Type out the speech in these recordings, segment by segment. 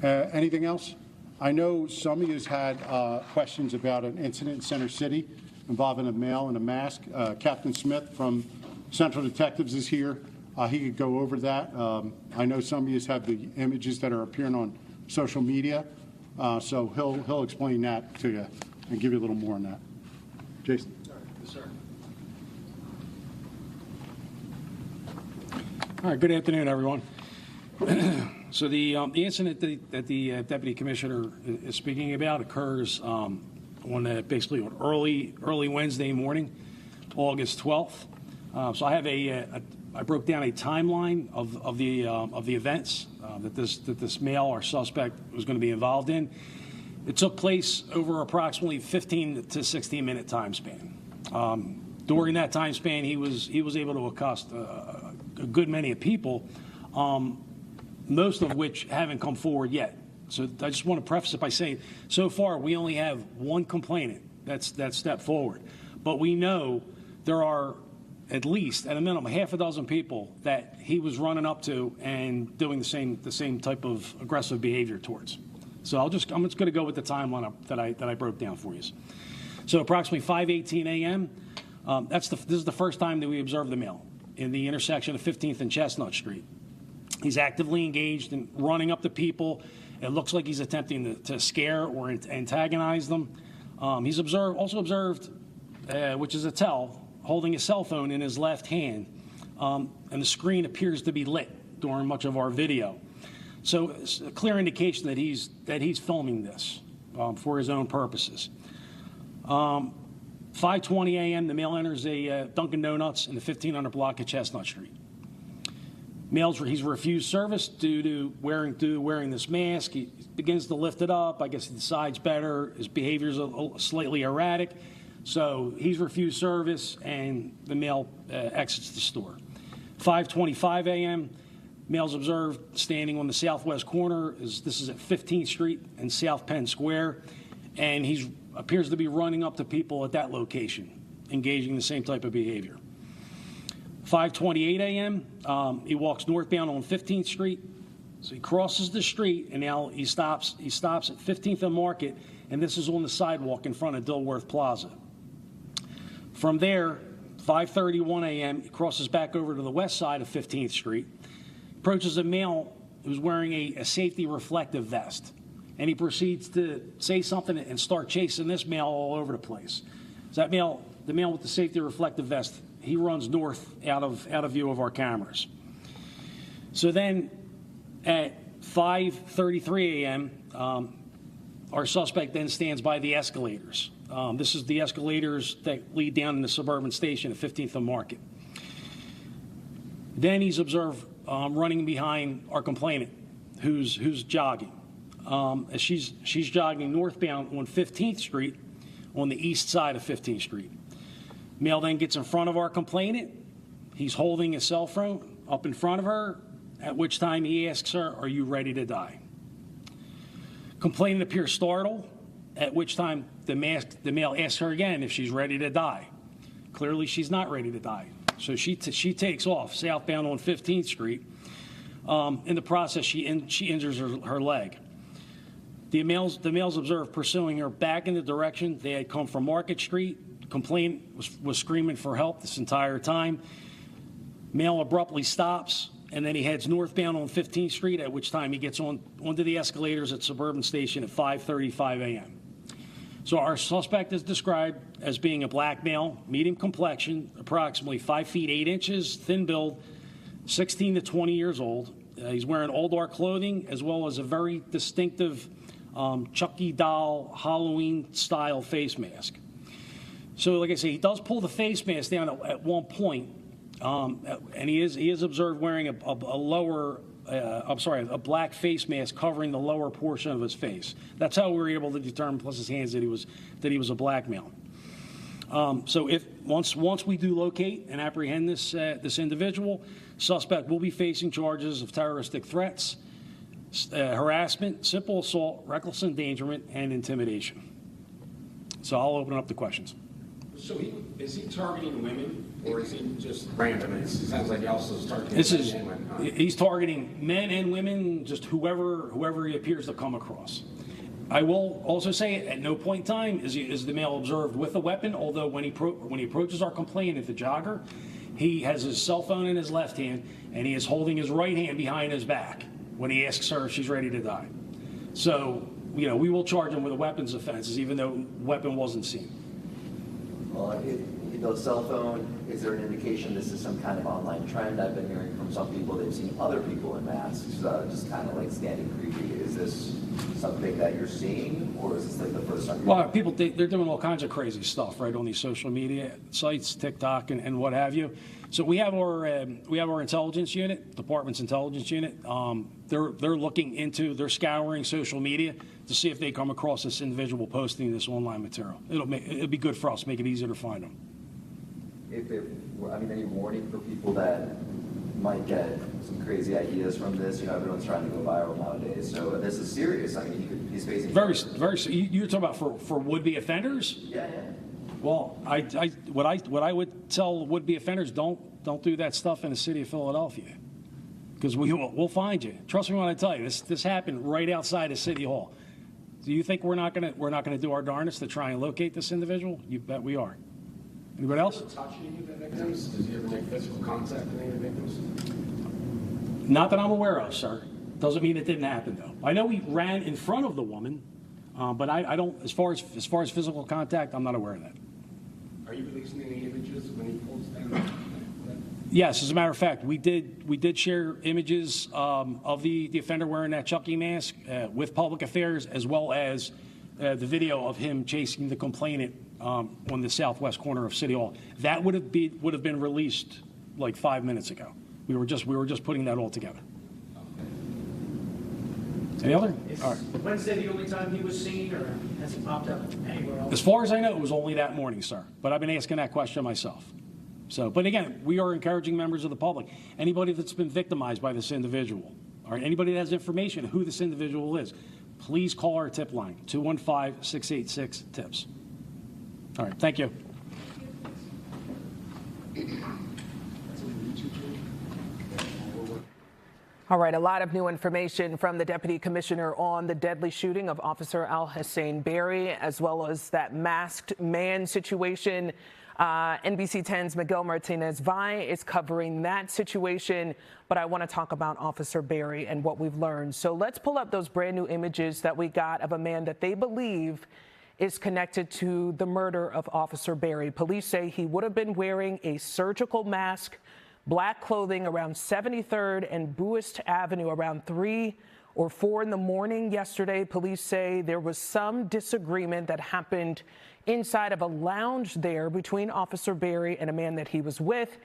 Anything else? I know some of you has had questions about an incident in Center City involving a male in a mask. Captain Smith from Central Detectives is here. He could go over that. I know some of you have the images that are appearing on social media, so he'll explain that to you and give you a little more on that. Jason. Yes, sir. All right. Good afternoon, everyone. So the incident that the Deputy Commissioner is speaking about occurs basically on early Wednesday morning, August 12th. So I have I broke down a timeline of the events that this male or suspect was going to be involved in. It took place over approximately 15 to 16-minute time span. During that time span, he was able to accost a good many of people, most of which haven't come forward yet. So I just want to preface it by saying, so far we only have one complainant that's stepped forward, but we know there are at least, at a minimum, half a dozen people that he was running up to and doing the same type of aggressive behavior towards. So I'm just going to go with the timeline that I broke down for you. So approximately 5:18 a.m. This is the first time that we observed the male in the intersection of 15th and Chestnut Street. He's actively engaged in running up to people. It looks like he's attempting to scare or antagonize them. He's also observed, which is a tell, holding a cell phone in his left hand, and the screen appears to be lit during much of our video. So it's a clear indication that he's filming this for his own purposes. 5:20 a.m., the male enters a Dunkin' Donuts in the 1500 block of Chestnut Street. He's refused service due to wearing this mask. He begins to lift it up. I guess he decides better. His behavior is slightly erratic. So he's refused service, and the male exits the store. 5:25 a.m., male's observed standing on the southwest corner. This is at 15th Street and South Penn Square, and he appears to be running up to people at that location, engaging in the same type of behavior. 5:28 a.m., he walks northbound on 15th Street. So he crosses the street, and now he stops at 15th and Market, and this is on the sidewalk in front of Dilworth Plaza. From there, 5:31 a.m., he crosses back over to the west side of 15th Street, approaches a male who's wearing a safety reflective vest, and he proceeds to say something and start chasing this male all over the place. So that male, the male with the safety reflective vest, he runs north out of view of our cameras. So then at 5:33 a.m., our suspect then stands by the escalators. This is the escalators that lead down in the suburban station at 15th and Market. Then he's observed running behind our complainant, who's jogging. As she's jogging northbound on 15th Street, on the east side of 15th Street. Male then gets in front of our complainant. He's holding a cell phone up in front of her, at which time he asks her, "Are you ready to die?" Complainant appears startled, at which time the male asks her again if she's ready to die. Clearly, she's not ready to die. So she takes off southbound on 15th Street. In the process, she injures her leg. The males observed pursuing her back in the direction they had come from Market Street. Complainant was screaming for help this entire time. Male abruptly stops, and then he heads northbound on 15th Street, at which time he gets onto the escalators at Suburban Station at 5:35 a.m. So our suspect is described as being a black male, medium complexion, approximately 5 feet 8 inches, thin build, 16 to 20 years old. He's wearing all dark clothing as well as a very distinctive Chucky doll Halloween-style face mask. So, like I say, he does pull the face mask down at one point, and he is observed wearing a black face mask covering the lower portion of his face. That's how we were able to determine, plus his hands, that he was a black male. So once we do locate and apprehend this individual, suspect will be facing charges of terroristic threats, harassment, simple assault, reckless endangerment, and intimidation. So I'll open up the questions. So is he targeting women, or is he just random? It sounds like he also is targeting men and women. He's targeting men and women, just whoever he appears to come across. I will also say at no point in time is the male observed with a weapon, although when he approaches our complainant, the jogger, he has his cell phone in his left hand and he is holding his right hand behind his back when he asks her if she's ready to die. So, we will charge him with a weapons offenses even though weapon wasn't seen. Well, the cell phone, is there an indication this is some kind of online trend? I've been hearing from some people they've seen other people in masks just kind of like standing creepy. Is this something that you're seeing, or is this like the first time? Well, people, they're doing all kinds of crazy stuff, right, on these social media sites, TikTok and what have you. So we have our intelligence unit, department's intelligence unit. They're scouring social media to see if they come across this individual posting this online material. It'll be good for us, make it easier to find them. Any warning for people that might get some crazy ideas from this? Everyone's trying to go viral nowadays, so this is serious. He's facing very. You're talking about for would-be offenders? Yeah. Well, what I would tell would-be offenders, don't do that stuff in the city of Philadelphia, because we'll find you. Trust me when I tell you, this happened right outside of City Hall. Do you think we're not gonna do our darndest to try and locate this individual? You bet we are. Anybody else? Touch any of the victims? Does he ever make physical contact with any of the victims? Not that I'm aware of, sir. Doesn't mean it didn't happen, though. I know he ran in front of the woman, but I don't. As far as physical contact, I'm not aware of that. Are you releasing any images when he pulls down? Yes, as a matter of fact, we did share images of the offender wearing that Chucky mask with Public Affairs, as well as the video of him chasing the complainant on the southwest corner of City Hall. That would have been released like 5 minutes ago. We were just putting that all together. Any other? Is All right. Wednesday the only time he was seen, or has he popped up anywhere else? As far as I know, it was only that morning, sir. But I've been asking that question myself. So, but again, we are encouraging members of the public, anybody that's been victimized by this individual, or anybody that has information who this individual is, please call our tip line, 215-686-TIPS. All right, thank you. All right, a lot of new information from the Deputy Commissioner on the deadly shooting of Officer Al-Hussein Berry, as well as that masked man situation. NBC 10's Miguel Martinez-Valle is covering that situation, but I want to talk about Officer Berry and what we've learned. So let's pull up those brand new images that we got of a man that they believe is connected to the murder of Officer Berry. Police say he would have been wearing a surgical mask, black clothing around 73rd and Buist Avenue around 3 or 4 in the morning yesterday. Police say there was some disagreement that happened inside of a lounge there between Officer Berry and a man that he was with,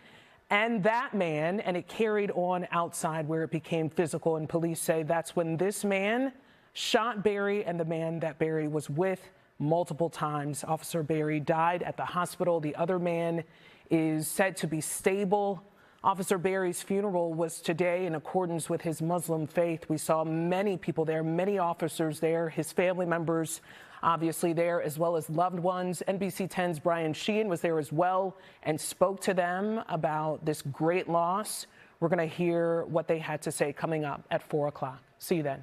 and that man, and it carried on outside where it became physical. And police say that's when this man shot Berry and the man that Berry was with multiple times. Officer Berry died at the hospital. The other man is said to be stable. Officer Berry's funeral was today in accordance with his Muslim faith. We saw many people there, many officers there, his family members obviously there, as well as loved ones. NBC 10's Brian Sheehan was there as well and spoke to them about this great loss. We're going to hear what they had to say coming up at 4 o'clock. See you then.